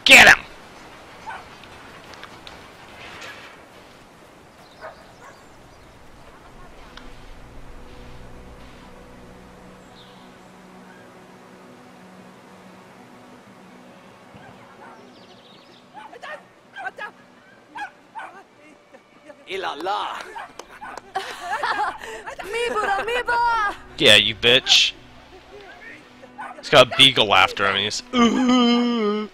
Get him! Ilala. Yeah, you bitch. He's got a beagle after him and he's ooh.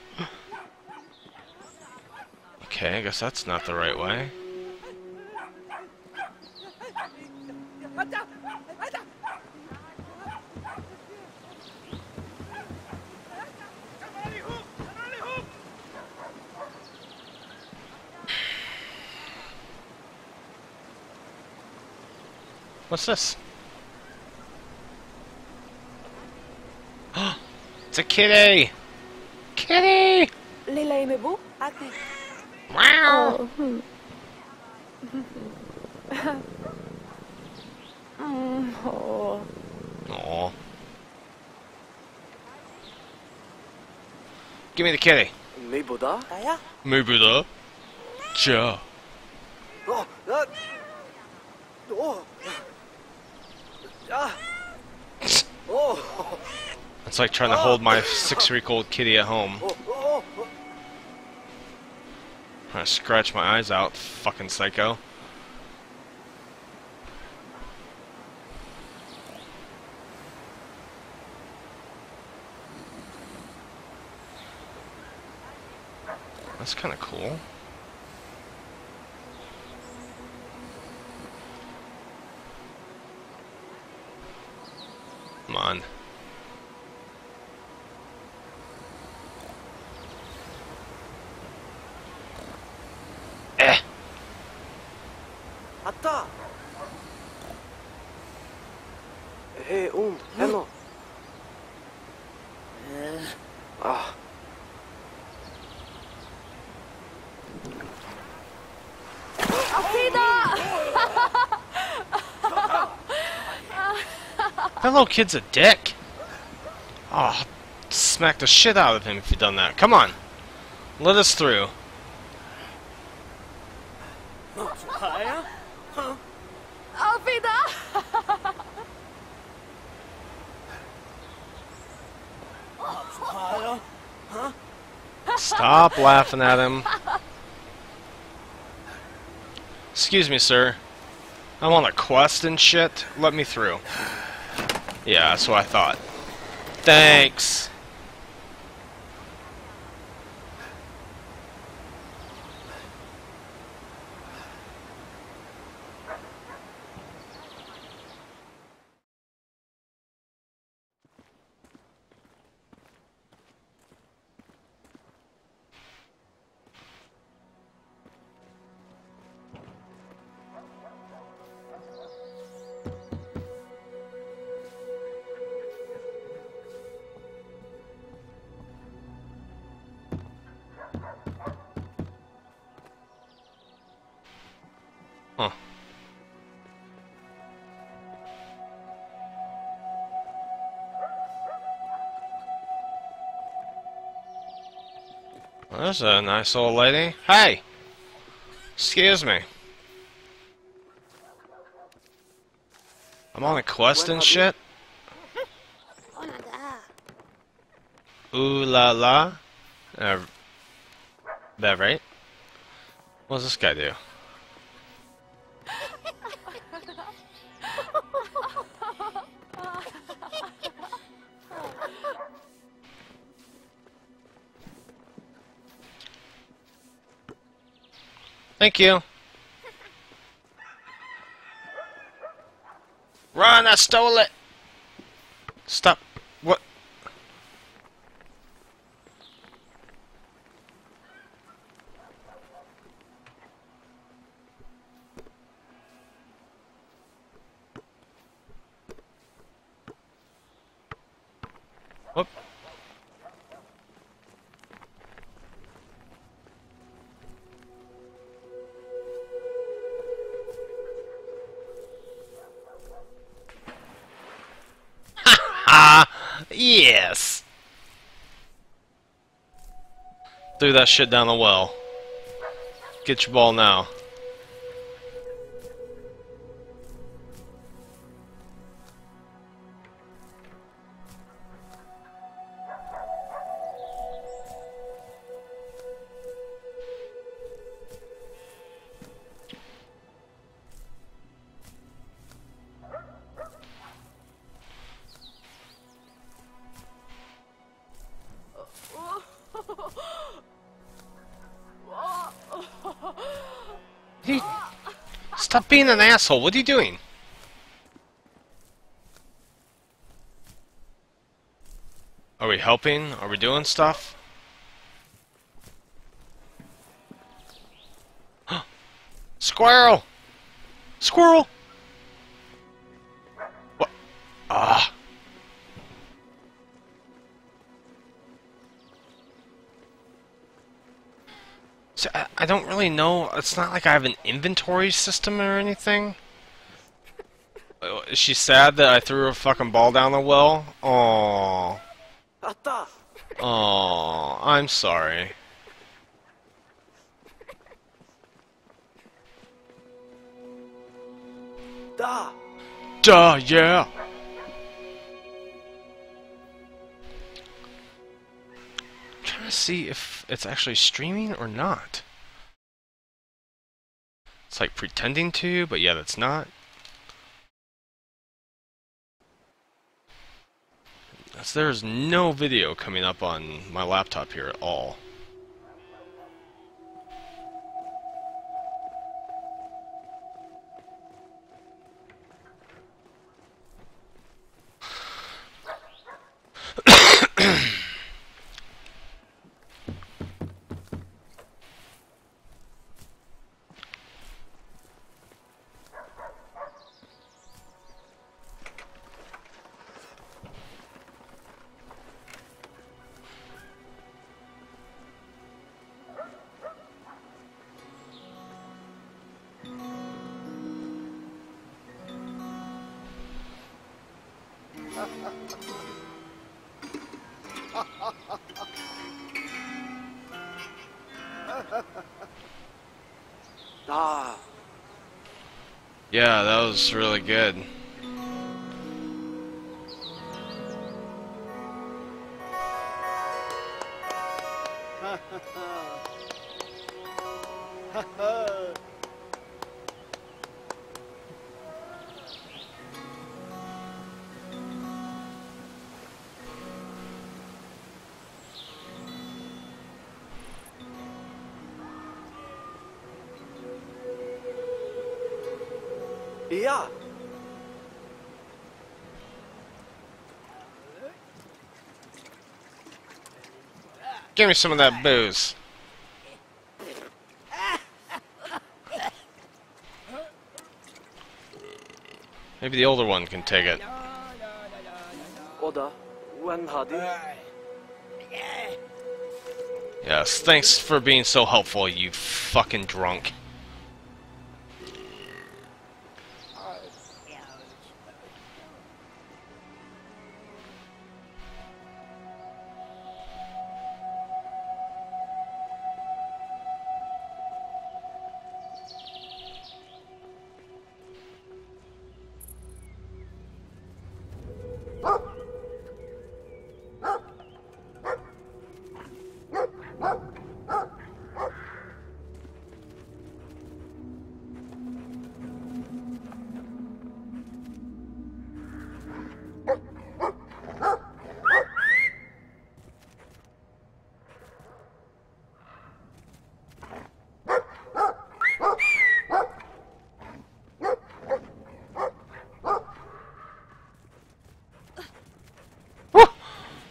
Okay, I guess that's not the right way. What's this? It's a kitty! Kitty! Lila aimez-vous? Ate. Wow! Oh. Aw. Give me the kitty. Mibuda? Kaya? Maybe the. Ja. Oh, oh. Ah. Oh. It's like trying to hold my 6-week-old kitty at home. Oh. I scratch my eyes out, fucking psycho. That's kind of cool. Come on. Atta. Hey, hello. Ah. That little kid's a dick. Oh, smack the shit out of him if you done that. Come on. Let us through. Stop laughing at him. Excuse me, sir. I'm on a quest and shit. Let me through. Yeah, that's what I thought. Thanks. Huh. Well, there's a nice old lady. Hey! Excuse me. I'm on a quest and shit. Ooh la la. That right? What does this guy do? Thank you. Run! I stole it! Stop. What? Whoop. Yes. Threw that shit down the well. Get your ball now. Stop being an asshole. What are you doing? Are we helping? Are we doing stuff? Squirrel! Squirrel! What? Ah. So, I don't really know. It's not like I have an inventory system or anything. Is she sad that I threw a fucking ball down the well? Aww. Atta! Aww. I'm sorry. Da! Duh, yeah. I'm trying to see if it's actually streaming or not. It's like pretending to, but yeah, that's not. So there's no video coming up on my laptop here at all. Da! Yeah, that was really good. Yeah! Give me some of that booze. Maybe the older one can take it. Oda, when Hadi? Yes, thanks for being so helpful, you fucking drunk.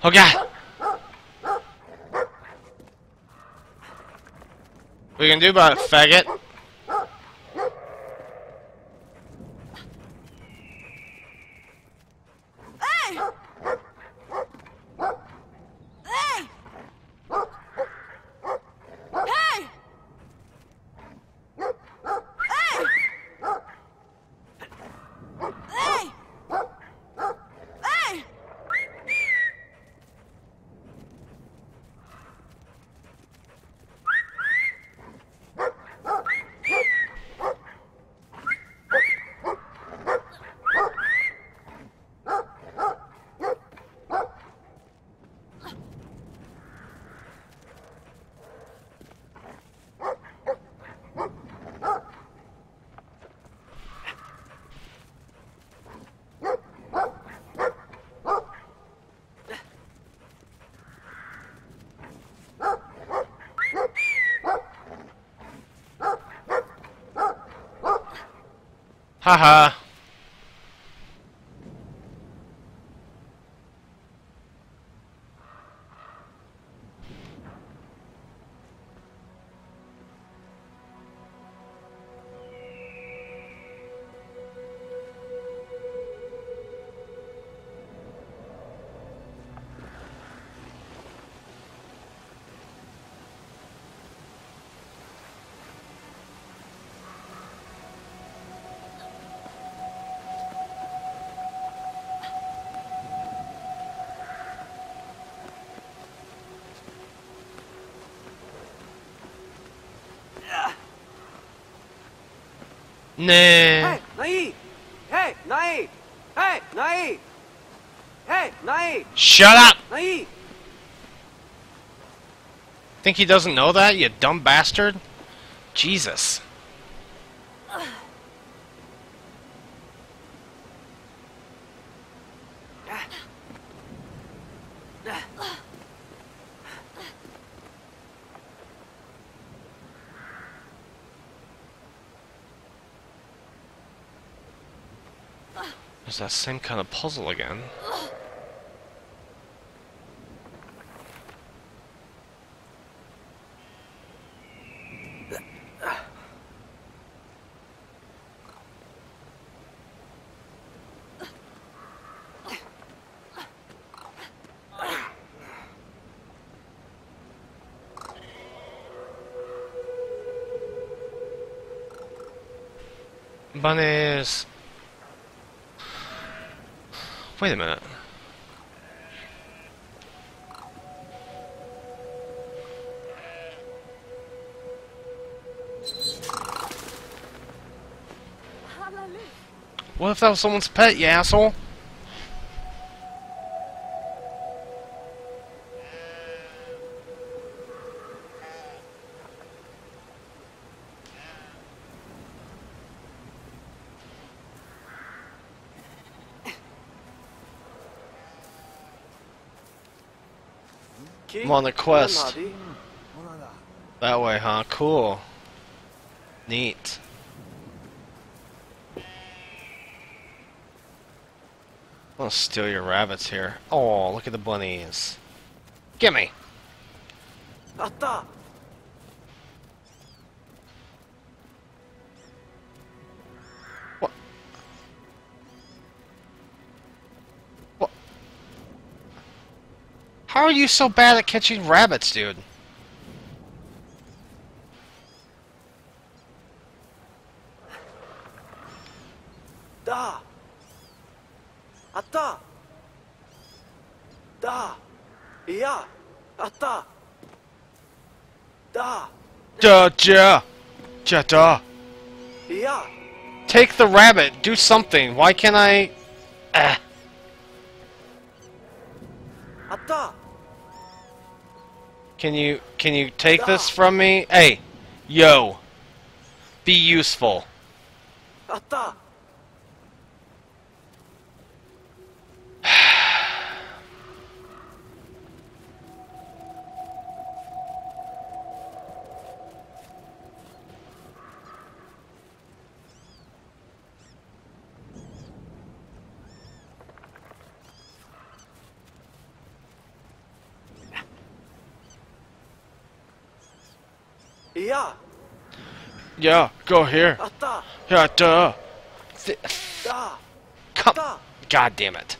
Oh god! We can do about it, faggot. Hey! Hey! Hey! Hey! Hey! Hey! Haha. Nah. Hey, Nai! Hey, Nai! Hey, Nai! Hey, Nai! Shut up! Nai! Think he doesn't know that, you dumb bastard? Jesus. There's that same kind of puzzle again. Bunnies. Wait a minute. What if that was someone's pet, you asshole? I'm on the quest. That way, huh? Cool. Neat. I'll steal your rabbits here. Oh, look at the bunnies. Gimme! Atta! What? What? How are you so bad at catching rabbits, dude? Da! Atta! Da! Yeah! Atta! Da! Jetta! Yeah! Take the rabbit. Do something. Why can't I? Atta! Can you take this from me? Hey, yo. Be useful. Atta! Yeah! Yeah, go here. Atta! Yeah, duh. Da! Come. Da! God damn it.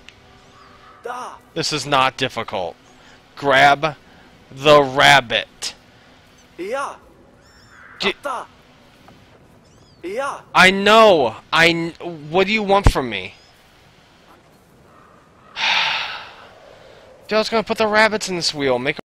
Da! This is not difficult. Grab the rabbit. Yeah! J- Atta! Yeah! I know. What do you want from me? Dude, I was gonna put the rabbits in this wheel. Make